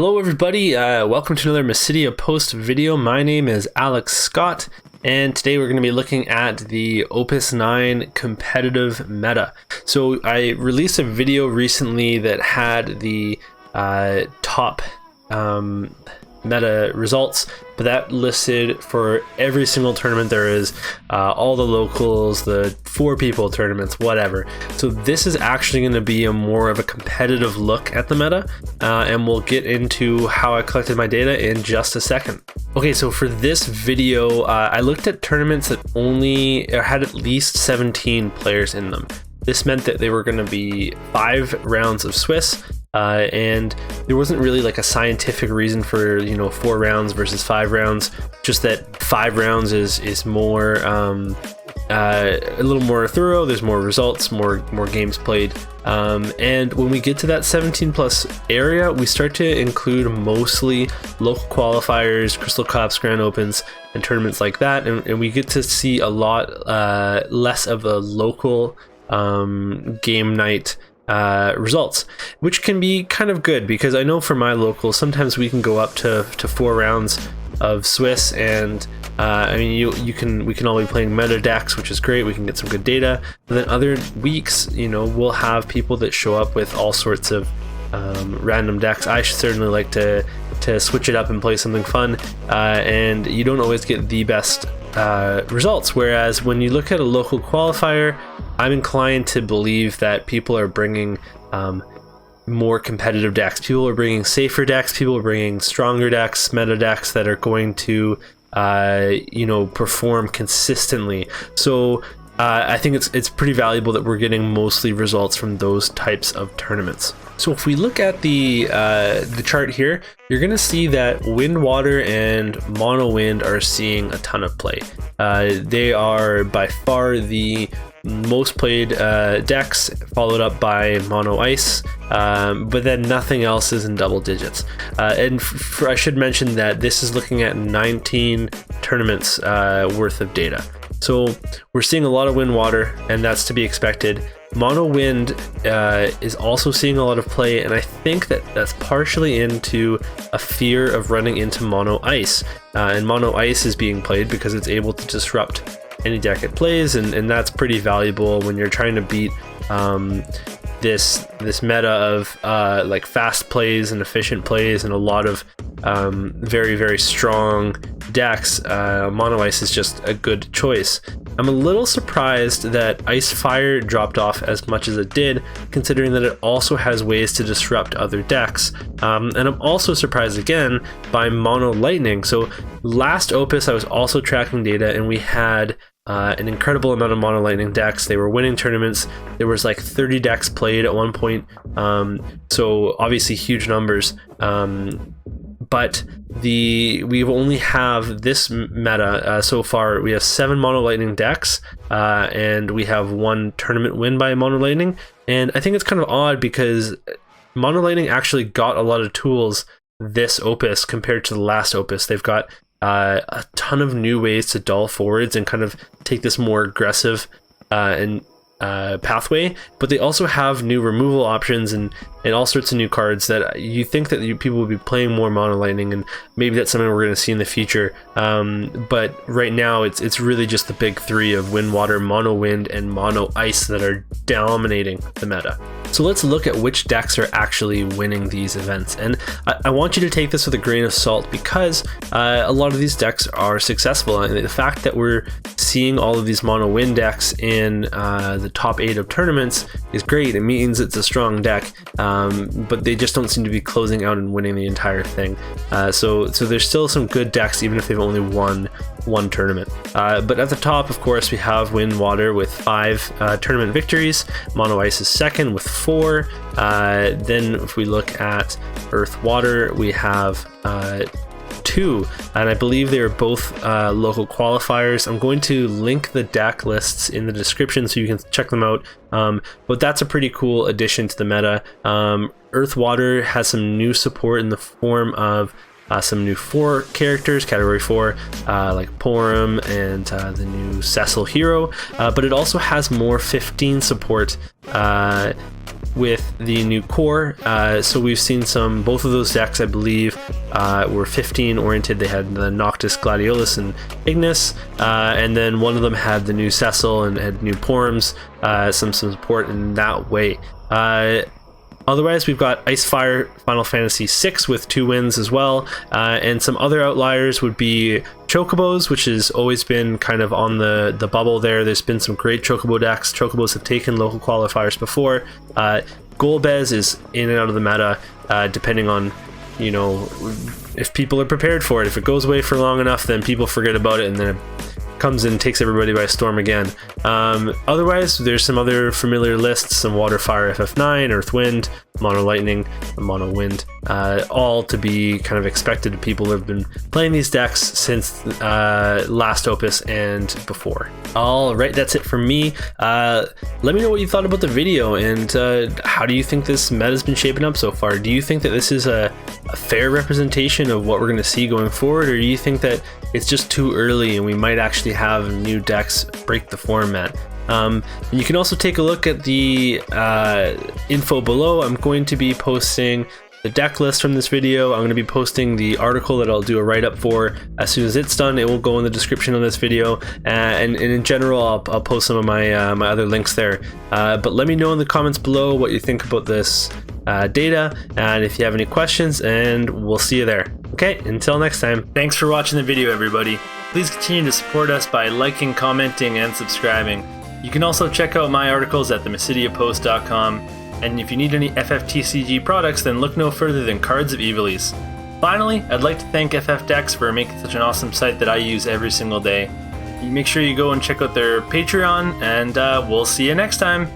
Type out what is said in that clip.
Hello everybody, welcome to another Mysidia Post video. My name is Alex Scott, and today we're going to be looking at the Opus IX competitive meta. So I released a video recently that had the top meta results, but that listed for every single tournament there is, all the locals, the 4 people tournaments, whatever. So this is actually going to be a more of a competitive look at the meta, and we'll get into how I collected my data in just a second. Okay, so for this video, I looked at tournaments that only had at least 17 players in them. This meant that they were going to be 5 rounds of Swiss, and there wasn't really like a scientific reason for 4 rounds versus 5 rounds. Just that 5 rounds is more a little more thorough. There's more results, more games played, and when we get to that 17 plus area, we start to include mostly local qualifiers, Crystal Cups, Grand Opens, and tournaments like that, and we get to see a lot less of a local game night results, which can be kind of good, because I know for my locals sometimes we can go up to 4 rounds of Swiss, and I mean we can all be playing meta decks, which is great. We can get some good data, and then other weeks we'll have people that show up with all sorts of random decks. I certainly like to switch it up and play something fun, and you don't always get the best results. Whereas when you look at a local qualifier, I'm inclined to believe that people are bringing more competitive decks. People are bringing safer decks. People are bringing stronger decks, meta decks that are going to perform consistently. So I think it's pretty valuable that we're getting mostly results from those types of tournaments. So if we look at the chart here, you're going to see that Wind Water and Mono Wind are seeing a ton of play. They are by far the most played decks, followed up by Mono Ice, but then nothing else is in double digits. And I should mention that this is looking at 19 tournaments worth of data. So we're seeing a lot of Wind Water, and that's to be expected. Mono Wind is also seeing a lot of play, and I think that's partially into a fear of running into Mono Ice. And Mono Ice is being played because it's able to disrupt any deck it plays, and that's pretty valuable when you're trying to beat this meta of like fast plays and efficient plays and a lot of very, very strong decks. Mono Ice is just a good choice. I'm a little surprised that Ice Fire dropped off as much as it did, considering that it also has ways to disrupt other decks. And I'm also surprised again by Mono Lightning. So last Opus I was also tracking data, and we had an incredible amount of Mono Lightning decks. They were winning tournaments. There was like 30 decks played at one point, so obviously huge numbers. But we only have this meta so far. We have 7 Mono Lightning decks, and we have 1 tournament win by Mono Lightning. And I think it's kind of odd because Mono Lightning actually got a lot of tools this Opus compared to the last Opus. They've got a ton of new ways to dull forwards and kind of take this more aggressive and pathway, but they also have new removal options and all sorts of new cards that you think that people will be playing more Mono Lightning, and maybe that's something we're going to see in the future. But right now it's really just the big 3 of Wind Water, Mono Wind, and Mono Ice that are dominating the meta. So let's look at which decks are actually winning these events, and I want you to take this with a grain of salt, because a lot of these decks are successful, and the fact that we're seeing all of these Mono Wind decks in the top 8 of tournaments is great. It means it's a strong deck, but they just don't seem to be closing out and winning the entire thing. So there's still some good decks, even if they've only won 1 tournament. But at the top, of course, we have Wind Water with 5 tournament victories. Mono Ice is second with 4. Then if we look at Earth Water, we have 2, and I believe they are both local qualifiers. I'm going to link the deck lists in the description so you can check them out, but that's a pretty cool addition to the meta. Earth Water has some new support in the form of some new 4 characters, category 4, like Porum and the new Cecil Hero, but it also has more 15 support with the new core. So we've seen both of those decks, I believe, were 15 oriented. They had the Noctis, Gladiolus, and Ignis, and then one of them had the new Cecil and had new Porums, some support in that way. Otherwise, we've got Icefire Final Fantasy VI with 2 wins as well, and some other outliers would be Chocobos, which has always been kind of on the bubble there. There's been some great Chocobo decks. Chocobos have taken local qualifiers before. Golbez is in and out of the meta, depending on, you know, if people are prepared for it. If it goes away for long enough, then people forget about it, and then it comes in and takes everybody by storm again. Otherwise, there's some other familiar lists, some Water, Fire, FF9, Earth, Wind, Mono Lightning, Mono Wind, all to be kind of expected. People have been playing these decks since last Opus and before. All right, that's it from me. Let me know what you thought about the video, and how do you think this meta's been shaping up so far? Do you think that this is a fair representation of what we're going to see going forward, or do you think that it's just too early and we might actually have new decks break the format? And you can also take a look at the info below. I'm going to be posting the deck list from this video. I'm going to be posting the article that I'll do a write-up for as soon as it's done. It will go in the description of this video, and in general I'll post some of my my other links there. But let me know in the comments below what you think about this data, and if you have any questions, and we'll see you there. Okay, until next time. Thanks for watching the video, everybody. Please continue to support us by liking, commenting, and subscribing. You can also check out my articles at themysidiapost.com, and if you need any FFTCG products, then look no further than Cards of Ivalice. Finally, I'd like to thank FF Decks for making such an awesome site that I use every single day. Make sure you go and check out their Patreon, and we'll see you next time.